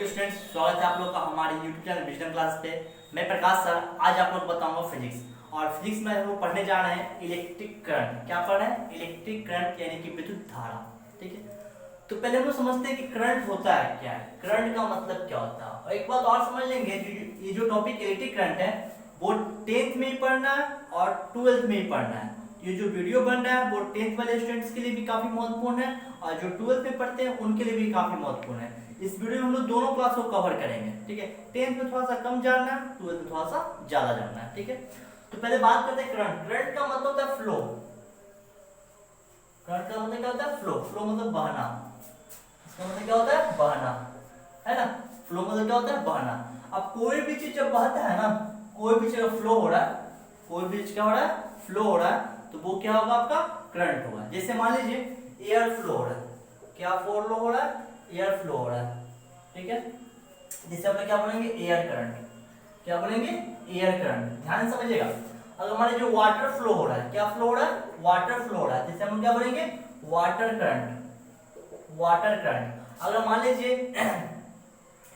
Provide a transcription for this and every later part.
Okay students, स्वागत है आप लोग का हमारे यूट्यूब चैनल विजडम क्लास पे। मैं प्रकाश सर आज आप लोग को बताऊंगा फिजिक्स। और फिजिक्स में हम लोग पढ़ने जा रहे हैं इलेक्ट्रिक करंट। क्या पढ़ रहे हैं? इलेक्ट्रिक करंट यानी कि विद्युत धारा। ठीक है, तो पहले हम लोग समझते हैं कि करंट होता है क्या है, करंट का मतलब क्या होता है। और एक बात और समझ लेंगे, ये जो टॉपिक इलेक्ट्रिक करंट है वो 10th में ही पढ़ना है और 12th में ही पढ़ना है। ये जो वीडियो बन रहा है वो 10th वाले स्टूडेंट्स के लिए भी काफी महत्वपूर्ण है और जो 12th में पढ़ते हैं उनके लिए भी काफी महत्वपूर्ण है। इस वीडियो में हम लोग दोनों क्लास को कवर करेंगे। ठीक है, 10th में थोड़ा सा कम जानना है, 12th में थोड़ा सा ज्यादा जानना है। ठीक है, तो पहले बात करते हैं करंट। करंट का मतलब होता है फ्लो। करंट का मतलब क्या होता है? फ्लो। फ्लो मतलब बहना। इसका मतलब क्या होता है? बहना, है ना। फ्लो मतलब क्या होता है? बहना। अब कोई भी चीज जब बहता है ना, कोई भी चीज फ्लो हो रहा है, कोई भी चीज क्या हो रहा है? फ्लो हो रहा है, तो वो क्या होगा? आपका करंट होगा। जैसे मान लीजिए एयर फ्लो हो रहा है। क्या फ्लो हो रहा है? एयर फ्लो हो रहा है। ठीक है, जिसे हम क्या बोलेंगे? Air current. क्या बोलेंगे? Air current. ध्यान से समझिएगा। अगर मान लीजिए वाटर फ्लो हो रहा है, क्या फ्लो हो रहा है? वाटर फ्लो हो रहा है, जिसे हम क्या बोलेंगे? Water current. Water current. अगर मान लीजिए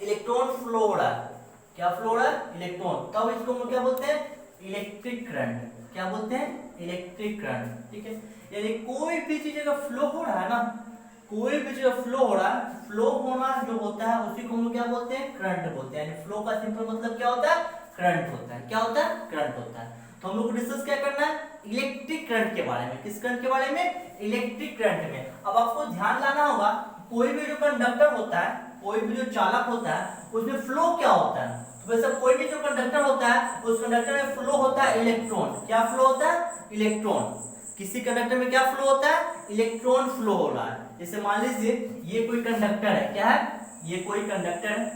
इलेक्ट्रॉन फ्लो हो रहा है, क्या फ्लो हो रहा है? इलेक्ट्रॉन, तब इसको हम क्या बोलते हैं? Electric current. क्या बोलते हैं? Electric current. ठीक है, यानी कोई भी चीज अगर फ्लो हो रहा है ना, कोई भी चीज फ्लो हो रहा है, फ्लो होना जो होता है उसी को हम क्या बोलते हैं? करंट बोलते हैं। यानी फ्लो का सिंपल मतलब क्या होता है? करंट होता है। क्या होता है? करंट होता है। तो हम लोग को डिस्कस क्या करना है? इलेक्ट्रिक करंट के बारे में। किस करंट के बारे में? इलेक्ट्रिक करंट में। अब आपको ध्यान लाना होगा, कोई भी जो कंडक्टर होता है, कोई भी जो चालक होता है, उसमें फ्लो क्या होता है? तो वैसे कोई भी जो कंडक्टर होता है, उस कंडक्टर में फ्लो होता है इलेक्ट्रॉन। क्या फ्लो होता है? इलेक्ट्रॉन। किसी कंडक्टर में क्या फ्लो होता है? इलेक्ट्रॉन फ्लो हो रहा है। जैसे मान लीजिए ये कोई कंडक्टर है। क्या है? ये कोई कंडक्टर है,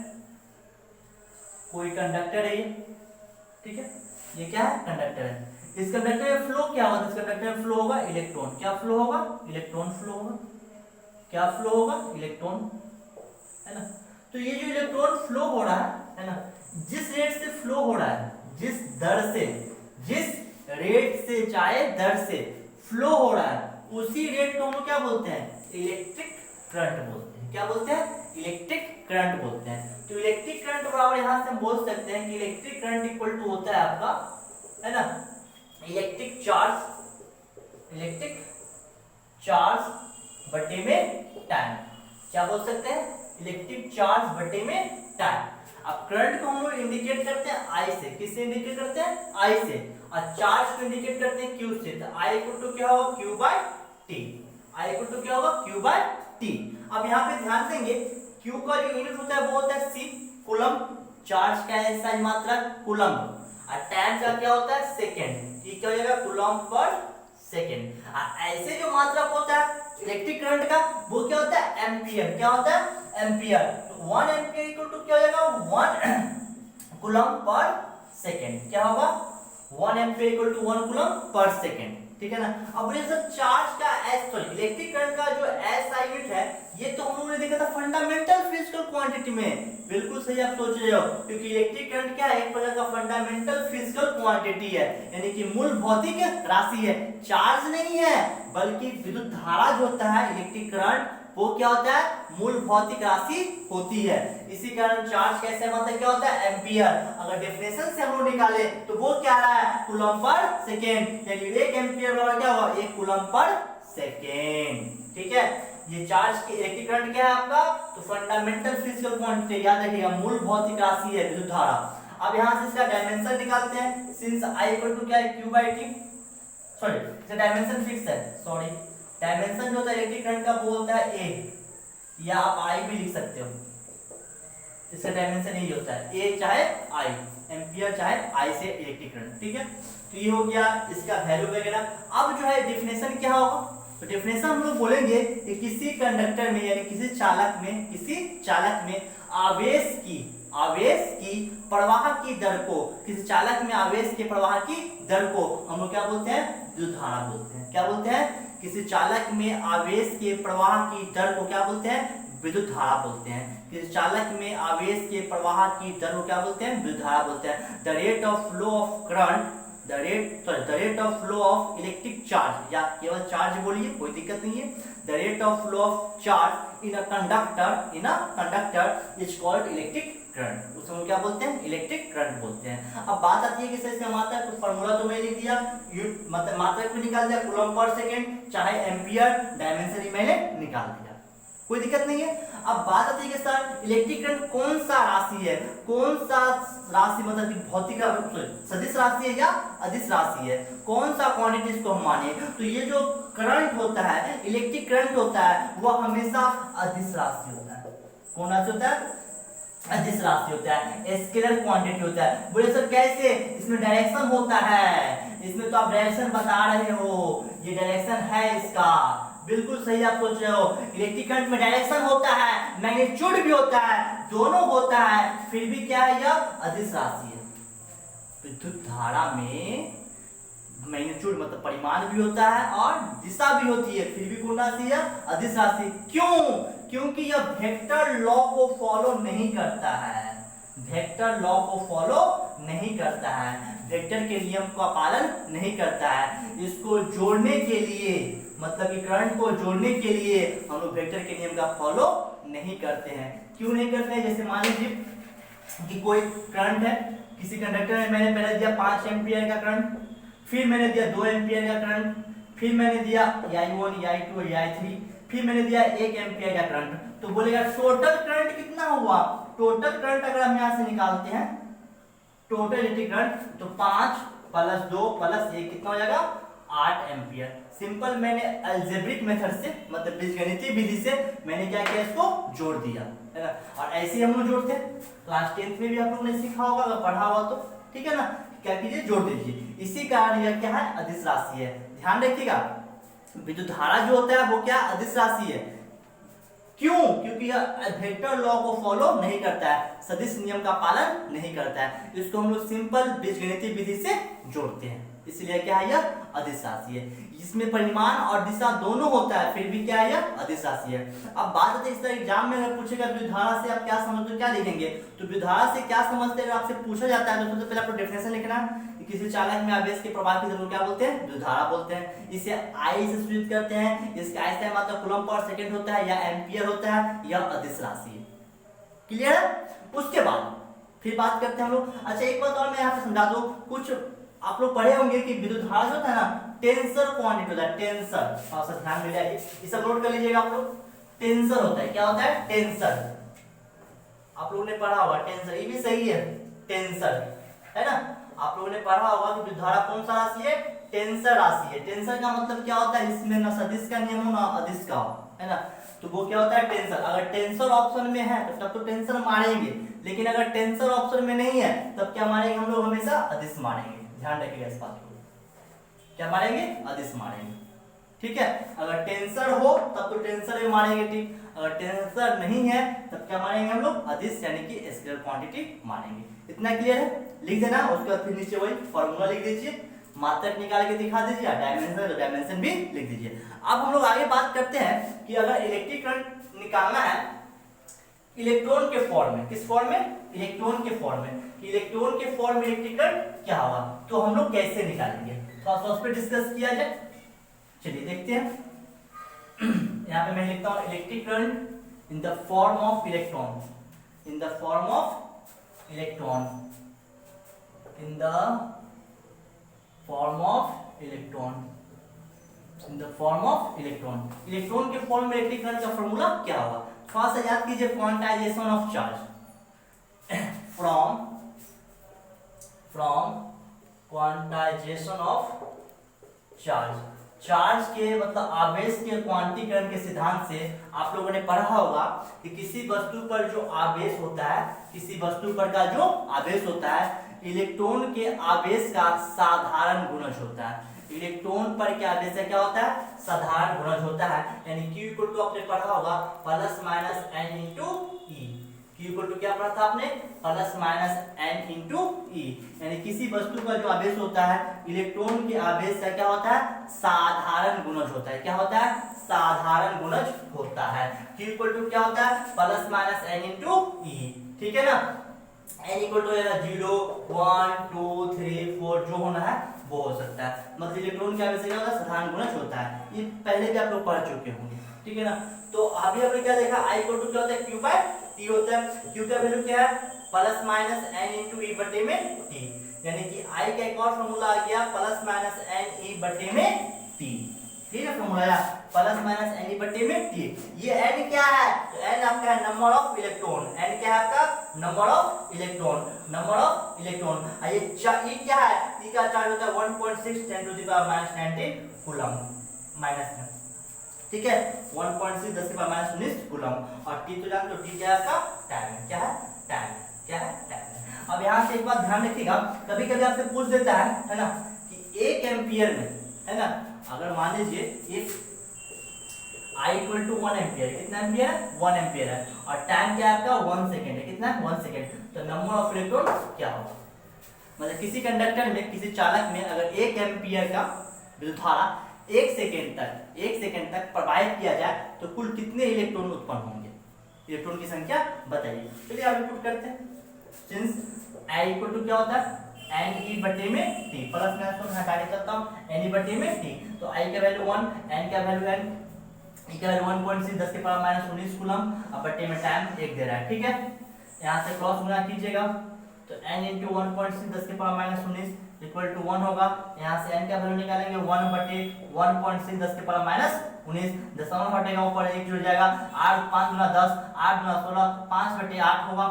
कोई कंडक्टर है ये। ठीक है, ये क्या है? कंडक्टर है। इस कंडक्टर में फ्लो क्या होगा? इस कंडक्टर में फ्लो होगा इलेक्ट्रॉन। क्या फ्लो होगा? इलेक्ट्रॉन फ्लो होगा। क्या फ्लो होगा? इलेक्ट्रॉन, है ना। तो ये जो इलेक्ट्रॉन फ्लो हो रहा है ना, जिस रेट से फ्लो हो रहा है, जिस दर से, जिस रेट से चाहे दर से फ्लो हो रहा है, उसी रेट को हम क्या बोलते हैं? इलेक्ट्रिक करंट बोलते हैं। क्या बोलते हैं? इलेक्ट्रिक करंट बोलते हैं। तो इलेक्ट्रिक करंट बराबर यहां से हम बोल सकते हैं कि इलेक्ट्रिक करंट इक्वल टू होता है आपका, है ना, इलेक्ट्रिक चार्ज, इलेक्ट्रिक चार्ज बटे में टाइम। क्या बोल सकते हैं? इलेक्ट्रिक चार्ज बटे में टाइम। अब करंट को हम लोग इंडिकेट करते हैं आई से। किससे इंडिकेट करते हैं? आई से। और चार्ज को इंडिकेट करते हैं क्यू से। तो आई इक्वल टू क्या होगा? Q by T. I equal to क्या होगा? Q by T. अब यहाँ पे ध्यान देंगे, क्यू का जो यूनिट होता है वो होता है सी, कूलम। चार्ज का है साइन मात्रा कूलम, और टाइम का क्या होता है? सेकेंड। ये क्या हो जाएगा? Coulomb per second. ऐसे जो मात्रक होता है इलेक्ट्रिक करंट का, वो क्या होता है? एम्पियर। क्या होता है? एम्पियर। तो 1 एम्पियर इक्वल टू क्या हो जाएगा? 1 कूलम पर सेकेंड। क्या होगा? 1 ampere equal to 1 coulomb per second. ठीक है ना। अब ये सब चार्ज का एस, सॉरी इलेक्ट्रिक करंट का जो एस आई यूनिट है, ये तो हम लोगों ने देखा था फंडामेंटल फिजिकल क्वांटिटी में। बिल्कुल सही आप सोच रहे हो, क्योंकि इलेक्ट्रिक करंट क्या है? एक प्रकार का फंडामेंटल फिजिकल क्वांटिटी है, यानी कि मूल भौतिक राशि है। चार्ज नहीं है, बल्कि विद्युत धारा जो होता है इलेक्ट्रिक करंट, वो क्या होता है? मूल भौतिक राशि होती है। इसी कारण चार्ज कैसे मतलब क्या होता है? एम्पियर। अगर डेफिनेशन से हम लोग निकाले तो वो क्या रहा है? Coulomb per second. यानी 1 एम्पियर बराबर क्या होगा? 1 कूलम पर सेकेंड। ठीक है, ये चार्ज की इलेक्ट्रिक करंट क्या है आपका? तो फंडामेंटल फिजिकल क्वांटिटी, याद रखिएगा, मूल भौतिक राशि है विद्युत धारा। अब यहां से इसका डायमेंशन निकालते हैं। सिंस आई इक्वल टू क्या है? Q by T. सॉरी, इसका डायमेंशन फिक्स है। सॉरी, डायमेंशन जो होता है इलेक्ट्रिक करंट का वो होता है ए, या आप आई भी लिख सकते हो। इसका डायमेंशन यही होता है, ए चाहे आई, एम्पियर चाहे आई से इलेक्ट्रिक करंट। ठीक है, तो ये हो गया इसका वैल्यू वगैरह। अब जो है डेफिनेशन क्या होगा? तो डेफिनेशन हम लोग बोलेंगे कि किसी कंडक्टर में, यानी किसी चालक में आवेश की प्रवाह की दर को, किसी चालक में आवेश के प्रवाह की दर को हम लोग क्या बोलते हैं? विद्युत धारा बोलते हैं। क्या बोलते हैं? किसी चालक में आवेश के प्रवाह की दर को क्या बोलते हैं? विद्युत धारा बोलते हैं। किसी चालक में आवेश के प्रवाह की दर को क्या बोलते हैं? विद्युत धारा बोलते हैं। The rate of flow of current, the rate of flow of electric charge, या केवल चार्ज बोलिए, कोई दिक्कत नहीं है। The rate of flow of charge in a conductor is called electric current. उसको हम क्या बोलते हैं? इलेक्ट्रिक करंट बोलते हैं। अब बात आती है कि सर इसका मात्रा, कुछ फार्मूला तो मैंने लिख दिया, मतलब मात्रा को निकाल दिया, कूलम पर सेकंड चाहे एम्पियर, डायमेंशन मैंने निकाल दिया, कोई दिक्कत नहीं है। अब बात आती है कि सर इलेक्ट्रिक करंट कौन सा राशि है, कौन सा राशि मतलब कि भौतिक सदिश राशि है या अदिश राशि है, कौन सा क्वांटिटी इसको हम माने? तो ये जो करंट होता है, इलेक्ट्रिक करंट होता है, वो हमेशा अदिश राशि होता है। कौन राशि होता है? अदिश राशि होता है, स्केलर क्वांटिटी होता है। बोले सर कैसे? इसमें डायरेक्शन होता है, इसमें तो आप डायरेक्शन बता रहे हो, ये डायरेक्शन है इसका, बिल्कुल सही आप सोच रहे हो। इलेक्ट्रिक करंट में डायरेक्शन होता है, मैग्नीट्यूड भी होता है, दोनों होता है, फिर भी क्या है? यह अदिश राशि है। विद्युत धारा में मैग्नीट्यूड मतलब परिमाण भी होता है और दिशा भी होती है, फिर भी कौन राशि है? अदिश राशि। क्यों? क्योंकि यह वेक्टर लॉ को फॉलो नहीं करता है, वेक्टर लॉ को फॉलो नहीं करता है, वेक्टर के नियम का पालन नहीं करता है। इसको जोड़ने के लिए, मतलब कि करंट को जोड़ने के लिए हम लोग वेक्टर के नियम का फॉलो नहीं करते हैं। क्यों नहीं करते हैं? जैसे मान लीजिए कि कोई करंट है, किसी कंडक्टर में मैंने पहले दिया 5 एम्पियर का करंट, फिर मैंने दिया 2 एम्पियर का करंट, फिर मैंने दिया I1, I2, I3, फिर मैंने दिया 1 एम्पियर का करंट। तो बोलेगा टोटल करंट कितना हुआ? टोटल करंट अगर हम यहां से निकालते हैं, टोटल इलेक्ट्रिक करंट, तो 5 + 2 + 1 कितना हो जाएगा? 8 एम्पियर। सिंपल मैंने अलजेब्रिक मेथड से, मतलब बीजगणितीय विधि से मैंने क्या किया? इसको जोड़ दिया, है ना। और ऐसे ही हम लोग जोड़ते हैं, क्लास 10th में भी आप लोगों ने सीखा होगा, अगर पढ़ा हुआ तो, ठीक है ना। क्या कीजिए? जोड़ दीजिए। इसी कारण यह क्या है? अदिश राशि है। ध्यान रखिएगा, विद्युत धारा जो होता है वो क्या? अदिश राशि है। क्यों? क्योंकि यह वेक्टर लॉ को फॉलो नहीं करता है, सदिश नियम का पालन नहीं करता है। इसको हम लोग सिंपल बीजगणितीय विधि से जोड़ते हैं, इसलिए क्या है? यह अदिश राशि है। इसमें परिमाण और दिशा दोनों होता है, फिर भी क्या है? यह अदिश राशि है। अब बात आती है, इस तरह एग्जाम में अगर पूछेगा विद्युत धारा से आप क्या समझते हो, क्या लिखेंगे? तो विद्युत धारा से क्या समझते हैं, अगर आपसे पूछा जाता है तो सबसे पहले आपको डेफिनेशन लिखना है। किसी चालक में आवेश के प्रवाह की जरूरत क्या बोलते हैं? विद्युत धारा बोलते हैं। इसे आई से सूचित करते हैं, इसका आयतन मात्रा कूलम पर सेकंड होता है या एम्पियर होता है, यह अदिश राशि है। क्लियर है? उसके बाद फिर बात करते हैं हम लोग। अच्छा एक बात और मैं यहाँ पे समझा दूं, कुछ आप लोग पढ़े होंगे कि विद्युत धारा जो होता है ना, टेंसर क्वांटिटी होता है, टेंसर। हाँ सर, ध्यान में जाइए, इसे नोट कर लीजिएगा आप लोग। टेंसर होता है, क्या होता है? टेंसर। आप लोगों ने पढ़ा होगा टेंसर, ये भी सही है, टेंसर, है ना। आप लोगों ने पढ़ा होगा कि विद्युत धारा कौन सा राशि है? टेंसर राशि है। टेंसर का मतलब क्या होता है? इसमें ना सदिश का नियम हो ना अदिश का, है ना। तो वो क्या होता है? टेंसर। अगर टेंसर ऑप्शन में है तो तब तो टेंसर मारेंगे, लेकिन अगर टेंसर ऑप्शन में नहीं है तब क्या मारेंगे हम लोग? हमेशा अदिश मारेंगे। ध्यान रखिएगा इस बात को, क्या मारेंगे? अदिश मारेंगे, ठीक है। अगर टेंसर हो तब तो टेंसर में मारेंगे, ठीक। अगर टेंसर नहीं है तब क्या मारेंगे हम लोग? अदिश, यानी कि स्केलर क्वांटिटी मारेंगे। इतना क्लियर है? लिख देना। उसके बाद फिर नीचे वही फॉर्मूला लिख दीजिए, मात्रक निकाल के दिखा दीजिए, डायमेंशन भी लिख दीजिए। अब हम लोग आगे बात करते हैं कि अगर इलेक्ट्रिक करंट निकालना है इलेक्ट्रॉन के फॉर्म में, किस फॉर्म में? इलेक्ट्रॉन के फॉर्म में। इलेक्ट्रॉन के फॉर्म में इलेक्ट्रिक करंट क्या होगा, तो हम लोग कैसे निकालेंगे, तो उस पर डिस्कस किया जाए। चलिए देखते हैं। यहाँ पे मैं लिखता हूँ electric current in the form of electron, in the form of electron, in the form of electron, in the form of electron. Electron के फॉर्म में इलेक्ट्रिक करंट का फॉर्मूला क्या होगा? थोड़ा सा याद कीजिए, quantization of charge from quantization of charge. Charge के मतलब आवेश के क्वांटीकरण के सिद्धांत से आप लोगों ने पढ़ा होगा कि किसी वस्तु पर जो आवेश होता है, किसी वस्तु पर का जो आवेश होता है, इलेक्ट्रॉन के आवेश का साधारण गुणज होता है। इलेक्ट्रॉन पर क्या आवेश है, क्या होता है? साधारण गुणज होता है। यानी Q इक्वल टू आपने पढ़ा होगा +- n into E. Q equal to क्या पढ़ा था आपने? +- n इंटू ई। यानी किसी वस्तु का जो आवेश होता है, इलेक्ट्रॉन के आवेश का क्या होता है? साधारण गुणज होता है। क्या होता है? साधारण गुणज होता है। Q इक्वल टू क्या होता है? +- n इंटू ई, ठीक है ना। n इक्वल टू 0, 1, 2, 3, 4 जो होना है वो हो सकता है। मतलब इलेक्ट्रॉन के आवेश क्या होता है? साधारण गुणज होता है। ये पहले भी आप लोग पढ़ चुके होंगे, ठीक है ना। तो अभी हमने क्या देखा, I इक्वल टू क्या होता है, Q बाय T होता है। Q का वैल्यू क्या है, प्लस माइनस n इंटू ई बटे में T, यानी कि I का एक और फॉर्मूला आ गया प्लस माइनस n ई बटे में T। ठीक है, फॉर्मूला प्लस माइनस n ई बटे में T। ये n क्या है, तो n आपका है नंबर ऑफ इलेक्ट्रॉन। n क्या है आपका, number of electron, number of electron. ये e क्या है, e का चार्ज होता है 1.6 10 to the power -19 coulomb minus, ठीक है 1.6 10 की पावर -19 कूलम। और t तो जानते हो t क्या है आपका, टाइम। क्या है, टाइम। क्या है, टाइम। अब यहाँ से एक बात ध्यान रखिएगा, कभी कभी आपसे पूछ देता है ना, कि 1 एम्पियर में, है ना, अगर मान लीजिए एक I इक्वल टू 1 एम्पियर, कितना एम्पियर है, 1 एम्पियर है, और टाइम क्या है आपका 1 सेकेंड है, कितना है 1 सेकेंड, तो नंबर ऑफ इलेक्ट्रॉन क्या होगा। मतलब किसी कंडक्टर में, किसी चालक में अगर 1 एम्पियर का विद्युत धारा 1 सेकेंड तक प्रवाहित किया जाए तो कुल कितने इलेक्ट्रॉन उत्पन्न होंगे, इलेक्ट्रॉन की संख्या बताइए। चलिए आप पुट करते हैं। सिंस I इक्वल टू क्या होता है, n e बटे में t, प्लस माइनस को हटा के चलता हूं, n e बटे में t, तो I का वैल्यू 1, n का वैल्यू n, e का वैल्यू 1.6 10 के पावर -19 कूलम, अब बटे में टाइम 1 दे रहा है, ठीक है। यहां से क्रॉस गुणा कीजिएगा, तो n इंटू 1.6 10 के पावर -19 इक्वल टू 1 होगा। यहां से n का वैल्यू निकालेंगे 1 बटे 1.6 10 के पावर -19, दशमलव हटेगा ऊपर 1 जुड़ जाएगा, 8 5 गुना 10, 8 गुना 16, 5 बटे 8 होगा,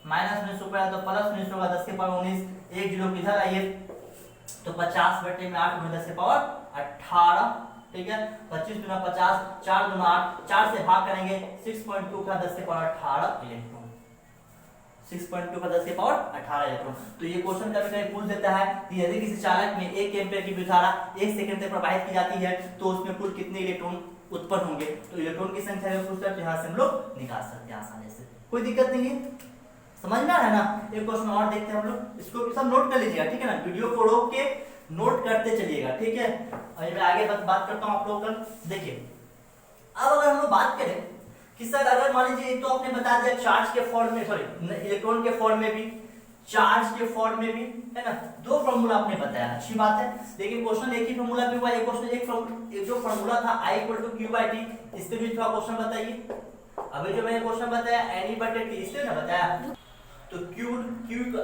-19 ऊपर है तो +19 होगा 10 के पावर 19, 1 जीरो किधर आइए, तो 50 बटे में 8 गुना 10 के पावर 18, ठीक है। 25 गुना 50, 4 गुना 8, 4 से भाग करेंगे, 6.2 का 10 के पावर 18 इलेक्ट्रॉन, 6.2 का 10 के पावर 18 इलेक्ट्रॉन। तो ये क्वेश्चन कभी कभी पूछ देता है कि यदि किसी चालक में 1 एम्पीयर की विद्युत धारा 1 सेकंड तक प्रवाहित की जाती है तो उसमें कुल कितने इलेक्ट्रॉन उत्पन्न होंगे। तो इलेक्ट्रॉन की संख्या जो पूछता है तो यहाँ से हम लोग निकाल सकते हैं आसानी से, कोई दिक्कत नहीं है, समझ में आ रहा है ना। एक क्वेश्चन और देखते हैं हम लोग, इसको भी सब नोट कर लीजिएगा, ठीक है ना, वीडियो को रोक के नोट करते चलिएगा, ठीक है। और मैं आगे बात करता हूँ आप लोगों का। देखिए अब अगर हम लोग बात करें कि सर अगर मान लीजिए तो आपने बता दिया चार्ज के फॉर्म में, सॉरी इलेक्ट्रॉन के फॉर्म में भी, चार्ज के फॉर्म में भी, है ना, दो फॉर्मूला आपने बताया, अच्छी बात है। लेकिन क्वेश्चन एक ही फॉर्मूला पे हुआ, एक क्वेश्चन एक जो फॉर्मूला था I equal to Q by T, इसके भी थोड़ा क्वेश्चन बताइए। अभी जो मैंने क्वेश्चन बताया n e बटे t, इससे ना बताया, तो Q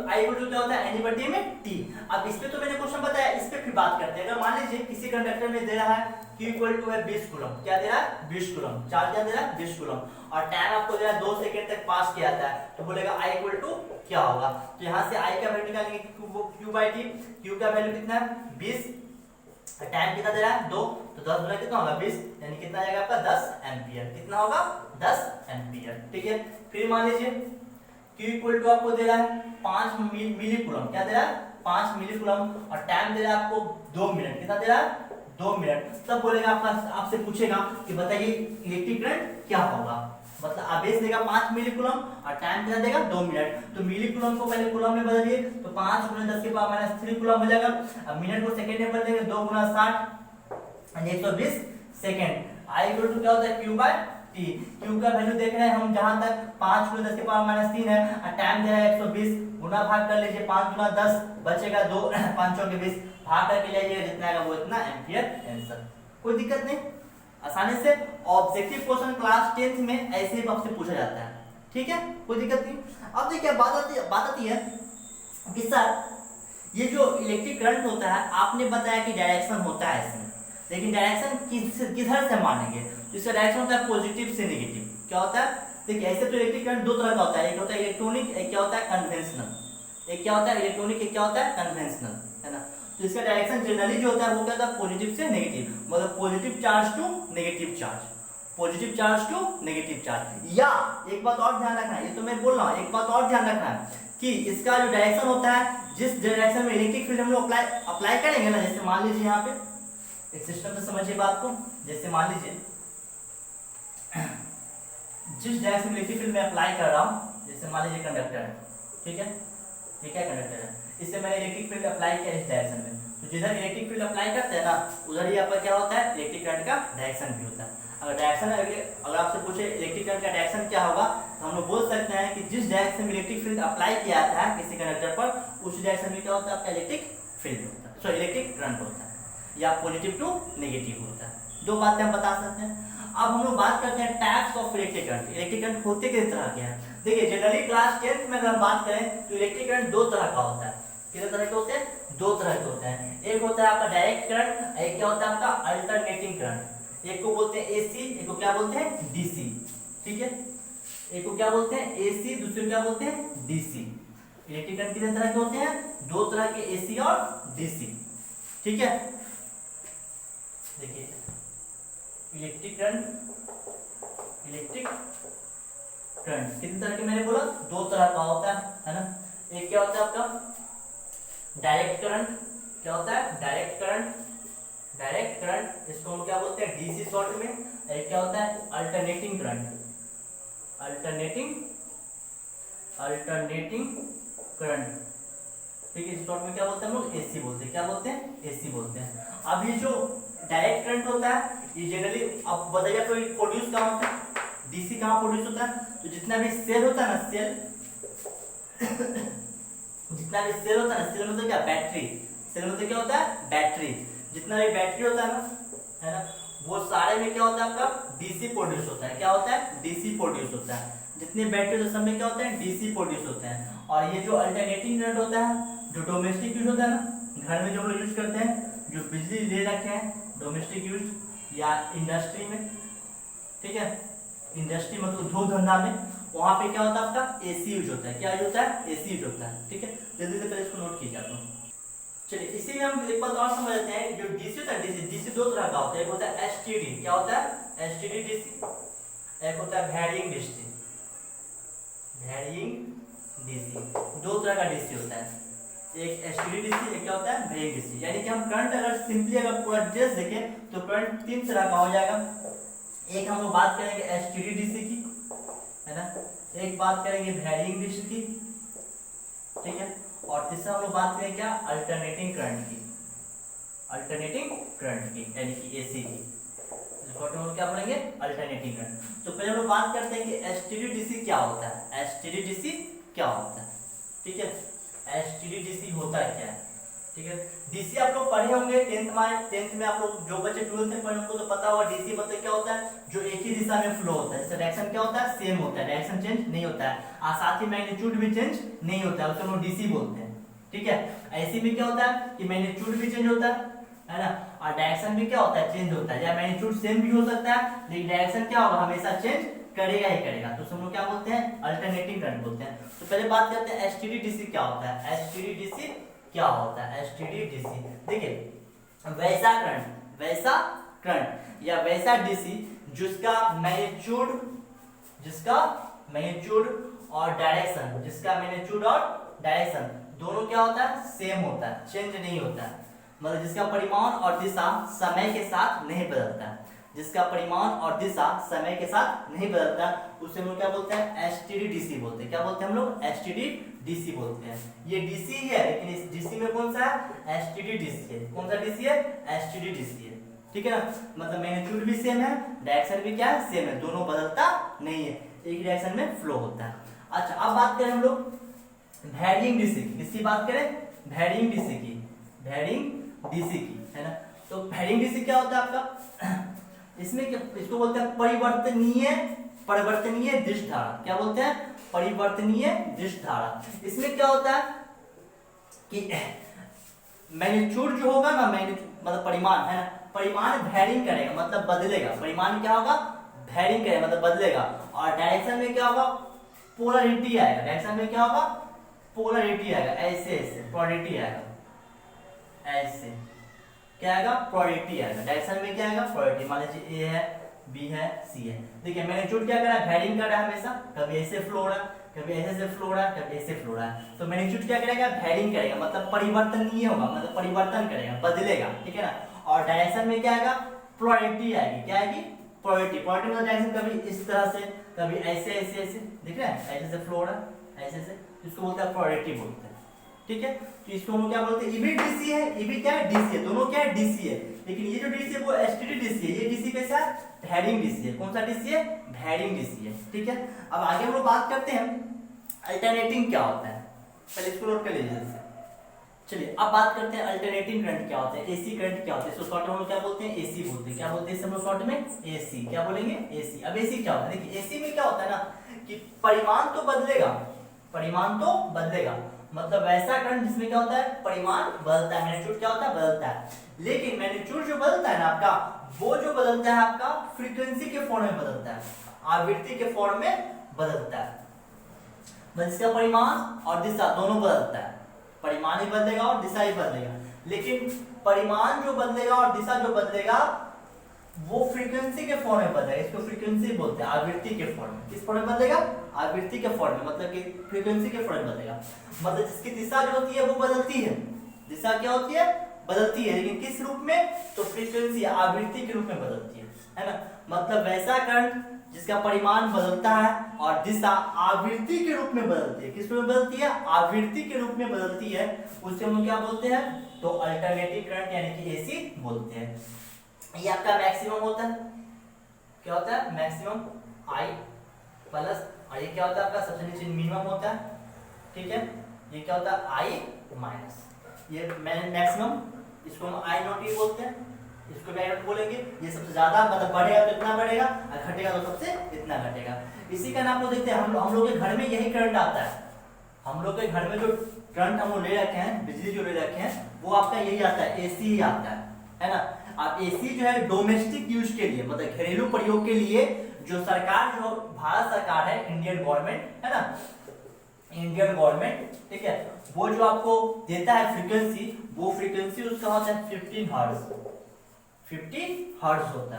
I इक्वल टू क्या होता है, n e बटे में t। अब इस पे तो मैंने क्वेश्चन बताया, इस पे फिर बात करते हैं। अगर मान लीजिए किसी कंडक्टर में दे रहा है Q इक्वल टू है 20 कूलम, क्या दे रहा है 20 कूलम, चार्ज क्या दे रहा है 20 कूलम, और टाइम आपको दे रहा है 2 सेकंड तक पास किया जाता है, तो बोलेगा I इक्वल टू क्या होगा। तो यहाँ से I का वैल्यू निकालेंगे Q बाई T, Q का वैल्यू कितना है 20, टाइम कितना दे रहा है 2, तो 10 गुना कितना होगा 20, यानी कितना आ जाएगा आपका 10 एम्पियर, कितना होगा 10 एम्पियर, ठीक है। फिर मान लीजिए Q इक्वल टू आपको दे रहा है 5 मिली कूलम, क्या दे रहा है 5 मिली कूलम, और टाइम दे रहा है आपको 2 मिनट, कितना दे रहा है 2 मिनट। तब बोलेगा आपसे पूछेगा कि बताइए इलेक्ट्रिक करंट क्या होगा, मतलब आवेश देगा 5 मिली कूलम और टाइम कितना देगा 2 मिनट। तो मिली कूलम को पहले कूलम में बदलिए, तो 5 गुना 10 के पावर -3 कूलम हो जाएगा। अब मिनट को सेकंड में बदलेंगे, 2 गुना 60 120 सेकंड। I इक्वल टू क्या होता है Q बाय T, Q का वैल्यू देख रहे हैं हम, जहां तक 5 गुना 10 के पावर -3 है, और टाइम दे रहा है 120, गुना भाग कर लीजिए, 5 गुना 10 बचेगा 2, 5 चौके 20, भाग करके लीजिएगा, जितना आएगा वो इतना एम्पियर आंसर। कोई दिक्कत नहीं, आसानी से ऑब्जेक्टिव क्वेश्चन क्लास 10th में ऐसे ही आपसे पूछा जाता है, ठीक है, कोई दिक्कत नहीं। अब देखिए बात आती है कि सर ये जो इलेक्ट्रिक करंट होता है, आपने बताया कि डायरेक्शन होता है इसमें, लेकिन डायरेक्शन किधर से मानेंगे, तो इसका डायरेक्शन होता है पॉजिटिव से नेगेटिव। क्या होता है, देखिए ऐसे तो इलेक्ट्रिक करंट दो तरह का होता है, एक होता है इलेक्ट्रॉनिक, एक क्या होता है कन्वेंशनल। एक क्या होता है इलेक्ट्रॉनिक, एक क्या होता है कन्वेंशनल, है ना। तो इसका डायरेक्शन जनरली जो होता है वो क्या होता है पॉजिटिव से नेगेटिव, मतलब positive charge to negative charge, positive charge to negative charge. या एक बात और ध्यान रखना है, ये तो मैं बोल रहा हूँ, एक बात और ध्यान रखना है कि इसका जो डायरेक्शन होता है, जिस डायरेक्शन में इलेक्ट्रिक फील्ड हम लोग अप्लाई करेंगे ना, जैसे मान लीजिए यहाँ पे एक सिस्टम से समझिए बात को, जैसे मान लीजिए जिस डायरेक्शन में इलेक्ट्रिक फील्ड में अप्लाई कर रहा हूँ, जैसे मान लीजिए कंडक्टर है, ठीक है, ये क्या कंडक्टर है, इससे मैंने इलेक्ट्रिक फील्ड अप्लाई किया इस डायरेक्शन में, तो जिधर इलेक्ट्रिक फील्ड अप्लाई करते हैं ना, उधर ही आपका क्या होता है इलेक्ट्रिक करंट का डायरेक्शन भी होता है। अगर डायरेक्शन अगर आपसे पूछे इलेक्ट्रिक करंट का डायरेक्शन क्या होगा, तो हम लोग बोल सकते हैं कि जिस डायरेक्शन में इलेक्ट्रिक फील्ड अप्लाई किया जाता है किसी कंडक्टर पर, उस डायरेक्शन में क्या होता है आपका इलेक्ट्रिक फील्ड होता है, सो इलेक्ट्रिक करंट होता है, या पॉजिटिव टू नेगेटिव होता है। दो बातें हम बता सकते हैं। अब हम लोग बात करते हैं types of electric current. Electric current होते किस तरह के हैं? देखिए जनरली क्लास 10th में अगर हम बात करें तो इलेक्ट्रिक करंट दो तरह का होता है। कितने तरह के होते हैं? दो तरह के होते हैं। एक होता है आपका डायरेक्ट करंट, एक क्या होता है आपका अल्टरनेटिंग करंट। एक को बोलते हैं एसी, एक को क्या बोलते हैं डीसी। ठीक है, एक को क्या बोलते हैं एसी, दूसरे को क्या बोलते हैं डीसी। इलेक्ट्रिक करंट कितने तरह के होते हैं? दो तरह के, एसी और डीसी। ठीक है, देखिए इलेक्ट्रिक करंट कितने तरह के मैंने बोला? दो तरह का होता है ना। एक क्या होता है आपका डायरेक्ट करंट। क्या होता है? डायरेक्ट करंट, इसको हम क्या बोलते हैं डीसी शॉर्ट में। एक क्या होता है अल्टरनेटिंग करंट। ठीक है, इस शॉर्ट में क्या बोलते हैं हम लोग? एसी बोलते हैं। क्या बोलते हैं? एसी बोलते हैं। अब ये जो डायरेक्ट करंट होता है ये जनरली, अब बताइए कोई प्रोड्यूस कहाँ होता है? डीसी कहाँ प्रोड्यूस होता है? तो जितना भी सेल होता है ना, सेल जितना भी सेल होता है ना, सेल मतलब क्या? बैटरी। सेल मतलब क्या होता है? बैटरी। जितना भी बैटरी होता है ना, वो सारे में क्या होता है आपका? डीसी प्रोड्यूस होता है। क्या होता है? डीसी प्रोड्यूस होता है। जितने बैटरी होते हैं सब में क्या होता है? डीसी प्रोड्यूस होते हैं। और ये जो अल्टरनेटिंग करंट होता है, जो डोमेस्टिक यूज होता है ना, घर में जो लोग यूज करते हैं, जो बिजली ले रखे हैं डोमेस्टिक यूज या इंडस्ट्री में, ठीक है, इंडस्ट्री मतलब उद्योग धंधा में, वहां पे क्या होता है आपका? एसी यूज होता है। क्या यूज होता है? एसी यूज होता है। ठीक है, जल्दी से पहले इसको नोट कीजिए आप लोग। चलिए इसी में हम एक बात और समझ लेते हैं। जो डीसी होता है, डीसी दो तरह का होता है। एक होता है एसटीडी। क्या होता है? STD DC. एक होता है वैरिंग डीसी। दो तरह का डीसी होता है, एक एसटीडी डीसी, एक क्या होता है वैरिंग डीसी। यानी कि हम करंट अगर सिंपली अगर पूरा डिटेल्स देखें तो करंट तीन तरह का हो जाएगा। एक हम लोग बात करेंगे एसटीडी डीसी की, है ना, एक बात करेंगे वैरिंग डीसी की, ठीक है, और तीसरा हम लोग बात करेंगे क्या? अल्टरनेटिंग करंट की, यानी कि एसी की। हम लोग क्या पढ़ेंगे? Alternating current. तो पहले हम लोग बात करते हैं कि एसटीडी डीसी क्या होता है। एसटीडी डीसी क्या होता है? ठीक है, एसटीडी डीसी होता है क्या? ठीक है, डीसी आप लोग पढ़े होंगे 10th में। आप लोग जो बच्चे 12th में पढ़े उनको तो पता होगा डीसी मतलब क्या होता है? जो एक ही दिशा में फ्लो होता है। इसका डायरेक्शन क्या होता है? सेम होता है, डायरेक्शन चेंज नहीं होता है, और साथ ही मैग्नीट्यूड भी चेंज नहीं होता है, उसको हम लोग डीसी बोलते हैं। ठीक है, ऐसे में क्या होता है कि मैग्नीट्यूड भी चेंज होता है ना, और डायरेक्शन भी क्या होता है? चेंज होता है। या मैग्नीट्यूड सेम भी हो सकता है लेकिन डायरेक्शन क्या होगा? हमेशा चेंज करेगा ही करेगा। तो हम लोग क्या बोलते हैं? अल्टरनेटिंग करंट बोलते हैं। तो पहले बात करते हैं एसटीडी डीसी क्या होता है। एसटीडी डीसी क्या होता है? एसटीडी डीसी देखिए, वैसा करंट या वैसा डीसी जिसका मैग्नीट्यूड और डायरेक्शन दोनों क्या होता है? सेम होता है, चेंज नहीं होता है। मतलब जिसका परिमाण और दिशा समय के साथ नहीं बदलता है, उसे हम लोग क्या बोलते हैं? एसटीडी डीसी बोलते हैं। क्या बोलते हैं हम लोग? एसटीडी डीसी बोलते हैं। ये डीसी ही है लेकिन इस डीसी में कौन सा है? एसटीडी डीसी है। कौन सा डीसी है? एसटीडी डीसी है। ठीक है ना, मतलब मैग्नीट्यूड भी सेम है, डायरेक्शन भी क्या है? सेम है, दोनों बदलता नहीं है, एक ही डायरेक्शन में फ्लो होता है। अच्छा, अब बात करें हम लोग वैरिंग डीसी की। किसकी बात करें? वैरिंग डीसी की, है ना। तो वैरिंग डीसी क्या होता है आपका? इसमें इसको बोलते हैं परिवर्तनीय दिश धारा। क्या बोलते हैं? परिवर्तनीय दिश धारा। इसमें क्या होता है कि मैग्नीट्यूड जो होगा ना, मतलब परिमाण है ना, परिमाण वैरिंग करेगा, मतलब बदलेगा। परिमाण क्या होगा? वैरिंग करेगा, मतलब बदलेगा। और डायरेक्शन में क्या होगा? पोलरिटी आएगा। डायरेक्शन में क्या होगा? पोलरिटी आएगा, ऐसे पोलरिटी आएगा, ऐसे क्या आएगा? पोलरिटी आएगा। डायरेक्शन में क्या आएगा? पोलरिटी। मान लीजिए ए है, बी है, सी है। देखिए मैग्नीट्यूड क्या कर रहा है? वैरिंग कर रहा है हमेशा, कभी ऐसे फ्लो हो रहा है, कभी ऐसे से फ्लो हो रहा है, कभी ऐसे फ्लो हो रहा है। तो मैग्नीट्यूड क्या करेगा? वैरिंग करेगा, मतलब परिवर्तनीय होगा, मतलब परिवर्तन करेगा, बदलेगा। ठीक है ना। और डायरेक्शन में क्या आएगा? पोलरिटी आएगी। क्या आएगी? पोलरिटी। पोलरिटी मतलब डायरेक्शन कभी इस तरह से, कभी ऐसे ऐसे ऐसे, दिख रहा है, ऐसे से फ्लो हो रहा है, ऐसे से, इसको बोलते हैं पोलरिटी बोलते हैं। ठीक है, तो इसको हम क्या बोलते हैं? ये भी डीसी है, ये भी क्या है? डीसी है। दोनों क्या है? डीसी है। लेकिन ये जो डीसी है वो एसटीडी डीसी है, ये डीसी कैसा है? वैरिंग डीसी है। कौन सा डीसी है? वैरिंग डीसी है। ठीक है, अब आगे हम लोग बात करते हैं अल्टरनेटिंग क्या होता है। पहले इसको नोट कर लीजिए। चलिए अब बात करते हैं अल्टरनेटिंग करंट क्या होता है, एसी करंट क्या होता है। इसको शॉर्ट में हम लोग क्या बोलते हैं, एसी बोलते हैं। क्या बोलते हैं इसे हम लोग शॉर्ट में, एसी। क्या बोलेंगे, एसी। अब एसी क्या होता है, देखिए एसी में क्या होता है ना कि परिमाण तो बदलेगा, परिमाण तो बदलेगा, मतलब वैसा करंट जिसमें क्या होता है, परिमाण बदलता है, मैग्नीट्यूड क्या होता है, बदलता है। लेकिन मैग्नीट्यूड जो बदलता है ना आपका, वो जो बदलता है आपका फ्रीक्वेंसी के फॉर्म में बदलता है, आवृत्ति के फॉर्म में बदलता है। इसका परिमाण और दिशा दोनों बदलता है, परिमाण ही बदलेगा और दिशा ही बदलेगा। लेकिन परिमाण जो बदलेगा और दिशा जो बदलेगा वो फ्रीक्वेंसी के फॉर्म में बदलेगा, इसको फ्रीक्वेंसी बोलते हैं, आवृत्ति के फॉर्म में। किस फॉर्म में बदलेगा, आवृत्ति के फॉर्म में, मतलब कि फ्रीक्वेंसी के फॉर्म में बदलेगा। मतलब जिसकी दिशा जो होती है वो बदलती है, दिशा क्या होती है, बदलती है, लेकिन किस रूप में, तो फ्रीक्वेंसी आवृत्ति के रूप में बदलती है ना। मतलब वैसा करंट जिसका परिमाण बदलता है और दिशा आवृत्ति के रूप में बदलती है। किस रूप में बदलती है, आवृत्ति के रूप में बदलती है, उसे हम क्या बोलते हैं, तो अल्टरनेटिंग करंट यानी कि एसी बोलते हैं। ये आपका मैक्सिमम होता है, क्या होता है, मैक्सिमम आई प्लस, और ये क्या होता है आपका सबसे नीचे मिनिमम होता है, ठीक है। ये क्या होता है, आई माइनस, ये मैक्सिमम, इसको हम आई नॉट ई बोलते हैं, इसको भी आई नॉट बोलेंगे। ये सबसे ज्यादा मतलब बढ़ेगा तो इतना बढ़ेगा और घटेगा तो सबसे इतना घटेगा। इसी का नाम लोग देखते हैं, हम लोग के घर में यही करंट आता है, हम लोग के घर में जो करंट हम लोग ले रखे हैं, बिजली जो ले रखे हैं, वो आपका यही आता है, एसी ही आता है ना। अब एसी जो है डोमेस्टिक यूज के लिए, मतलब घरेलू प्रयोग के लिए, जो सरकार, जो भारत सरकार है, इंडियन गवर्नमेंट है ना, इंडियन गवर्नमेंट, ठीक है, वो जो आपको देता है फ्रीक्वेंसी, वो फ्रीक्वेंसी उसका होता है 15 हर्ट्ज, 50 हर्ट्ज होता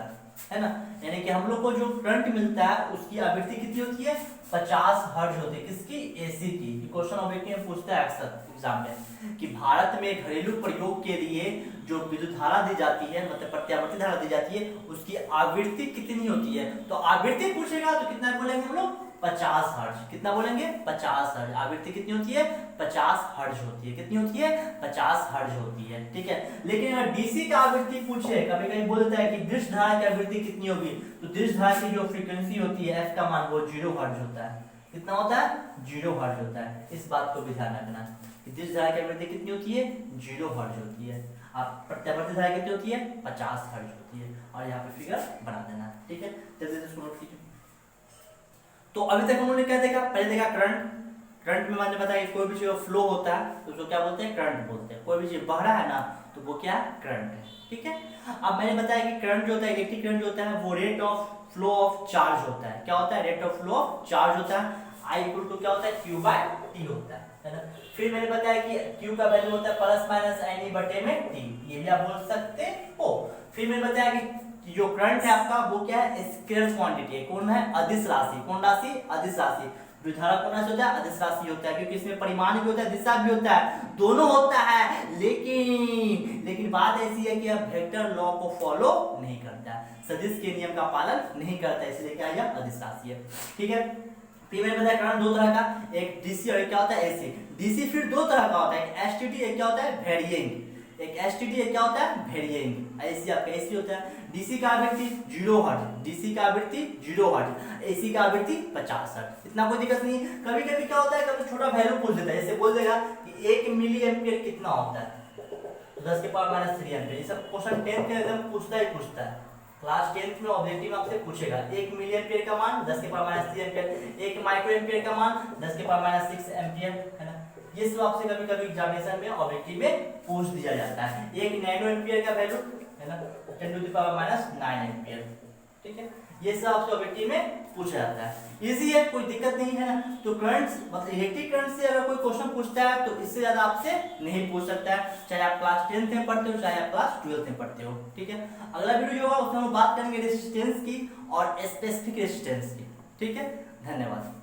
है ना। यानी कि हम लोग को जो करंट मिलता है उसकी आवृत्ति कितनी होती है, 50 हर्ट्ज होती है। किसकी, एसी की। क्वेश्चन ऑब्जेक्टिव में पूछता है अक्सर एग्जाम में कि भारत में घरेलू प्रयोग के लिए जो विद्युत धारा दी जाती है, मतलब प्रत्यावर्ती धारा दी जाती है, उसकी आवृत्ति कितनी होती है। तो आवृत्ति पूछेगा तो कितना बोलेंगे हम लोग, 50 हर्ट्ज। कितना बोलेंगे, 50 हर्ट्ज। आवृत्ति कितनी होती है, 50 हर्ट्ज होती है। कितनी होती है, 50 हर्ट्ज होती है, ठीक है। लेकिन अगर डीसी का आवृत्ति पूछे, कभी कभी बोल देता है कि दृश्य धारा की आवृत्ति कितनी होगी, तो दृश्य धारा की जो फ्रीक्वेंसी होती है, एफ का मान, वो 0 हर्ट्ज होता है। कितना होता है, 0 हर्ट्ज होता है। इस बात को भी ध्यान रखना कि दृश्य धारा की आवृत्ति कितनी होती है, 0 हर्ट्ज होती है। आप प्रत्यावर्ती धारा कितनी होती है, 50 हर्ट्ज होती है। और यहाँ पे फिगर बना देना, ठीक है। जल्दी से इसको नोट कीजिए। तो अभी तक हम लोगों ने क्या देखा, पहले देखा करंट। करंट में मैंने बताया कि कोई भी चीज फ्लो होता है तो उसको क्या बोलते हैं, करंट बोलते हैं। कोई भी चीज बह रहा है ना तो वो क्या है, करंट है, ठीक है। अब मैंने बताया कि करंट जो होता है, इलेक्ट्रिक करंट जो होता है, वो rate of flow of charge होता है। क्या होता है, rate of flow of charge होता है। आई इक्वल टू क्या होता है, Q बाय T होता है ना। फिर मैंने बताया कि Q का वैल्यू होता है प्लस माइनस NE बटे में T, ये भी आप बोल सकते हो। फिर मैंने बताया कि जो करंट है आपका वो क्या है, स्केलर क्वांटिटी है। कौन है, अदिश राशि। कौन राशि, अदिश राशि। जो धारा कौन राशि होता है, अदिश राशि होता है, क्योंकि इसमें परिमाण भी होता है, दिशा भी होता है, दोनों होता है। लेकिन बात ऐसी है कि अब वेक्टर लॉ को फॉलो नहीं करता है, सदिश के नियम का पालन नहीं करता है, इसलिए क्या है, अदिश राशि है, ठीक है। फिर मैंने बताया करंट दो तरह का, एक डीसी और एक क्या होता है, एसी। डीसी फिर दो तरह का होता है, एक एसटीडी, एक क्या होता है, वेरिएंग। एक एसटीडी, एक क्या होता है, वेरिएंग। एसी आपका एसी होता है। डीसी का आवृत्ति 0 हर्ट्ज, डीसी का आवृत्ति 0 हर्ट्ज, एसी का आवृत्ति 50 हर्ट्ज। इतना कोई दिक्कत नहीं। कभी कभी क्या होता है, कभी छोटा वैल्यू पूछ देता है, जैसे बोल देगा कि 1 मिली एम्पियर कितना होता है, 10 के पावर माइनस 3 एम्पियर। ये सब क्वेश्चन 10th के एकदम पूछता है, क्लास 10th में ऑब्जेक्टिव आपसे पूछेगा। 1 मिली एम्पियर का मान 10 के power minus 3 ampere, 1 micro ampere का मान 10 के पावर माइनस 6 एम्पियर, है ना। ये सब आपसे कभी कभी एग्जामिनेशन में ऑब्जेक्टिव में पूछ दिया जाता है। 1 नैनो एम्पियर का वैल्यू है ना, 10 to the power minus 9 ampere, ठीक है। ये सब आपसे ऑब्जेक्टिव में पूछा जाता है, इजी है, कोई दिक्कत नहीं है ना। तो करंट मतलब इलेक्ट्रिक करंट से अगर कोई क्वेश्चन पूछता है तो इससे ज्यादा आपसे नहीं पूछ सकता है, चाहे आप क्लास 10th में पढ़ते हो, चाहे आप क्लास 12th में पढ़ते हो, ठीक है। अगला वीडियो जो होगा उसमें हम बात करेंगे रेजिस्टेंस की और स्पेसिफिक रेजिस्टेंस की, ठीक है। धन्यवाद।